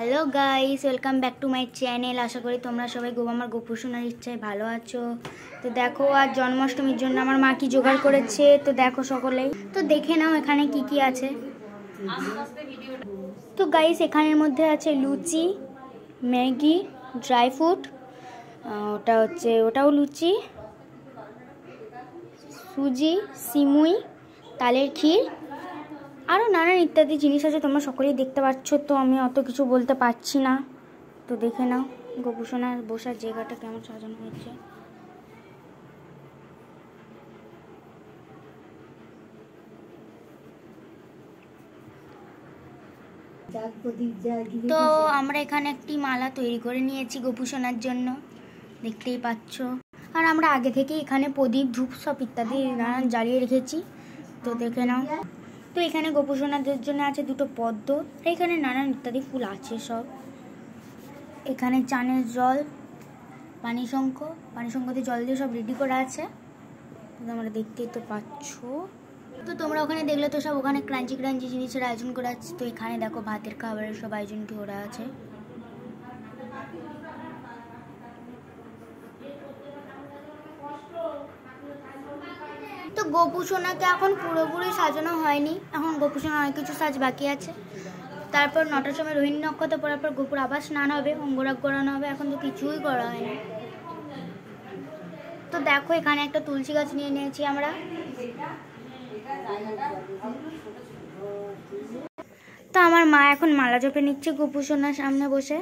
Hello guys, welcome back to my channel. আশা করি তোমরা সবাই আমার গোপু সোনার ইচ্ছায় ভালো আছো। তো দেখো, আজ জন্মাষ্টমীর জন্য আমার মা কি জোগাড় করেছে, তো দেখো সকলেই। তো দেখে নাও এখানে কি কি আছে। তো গাইস, এখানের মধ্যে আছে লুচি, ম্যাগি, ড্রাই ফ্রুট, ওটাও লুচি, সুজি, সিমুই, তালের ক্ষীর, আরও নানান ইত্যাদি জিনিস আছে। তোমরা সকলেই দেখতে পাচ্ছ, তো আমি অত কিছু বলতে পারছি না। তো দেখে নাও গোপু সোনার বসার জায়গাটা কেমন সাজানো হয়েছে। তো আমরা এখানে একটি মালা তৈরি করে নিয়েছি গোপু সোনার জন্য, দেখতেই পাচ্ছ। আর আমরা আগে থেকেই এখানে প্রদীপ, ধূপ সব ইত্যাদি নানান জ্বালিয়ে রেখেছি, তো দেখে নাও। তো এখানে গোপু সোনাদের জন্য আছে দুটো পদ্ম, এখানে নানান ইত্যাদি ফুল আছে সব। এখানে চানের জল, পানিশঙ্খতে জল দিয়ে সব রেডি করা আছে, তোমরা দেখতেই তো পাচ্ছ। তো তোমরা ওখানে দেখলে তো সব ওখানে ক্রাঞ্চি ক্রাঞ্চি জিনিসের আয়োজন করা আছে। তো এখানে দেখো ভাতের খাবারের সব আয়োজন করা আছে। তো গোপু সোনাকে এখন পুরোপুরি সাজানো হয়নি, এখন গোপু সোনা অনেক কিছু সাজ বাকি আছে। তারপর 9টার সময় রোহিণী নক্ষত্র পড়ার পর গোপুর আবার স্নান হবে, অঙ্গরাগ করানো হবে। এখন তো কিছুই করা হয়নি। তো দেখো এখানে একটা তুলসী গাছ নিয়ে নিয়েছি আমরা। তো আমার মা এখন মালা জপে নিচ্ছে গোপু সোনার সামনে বসে।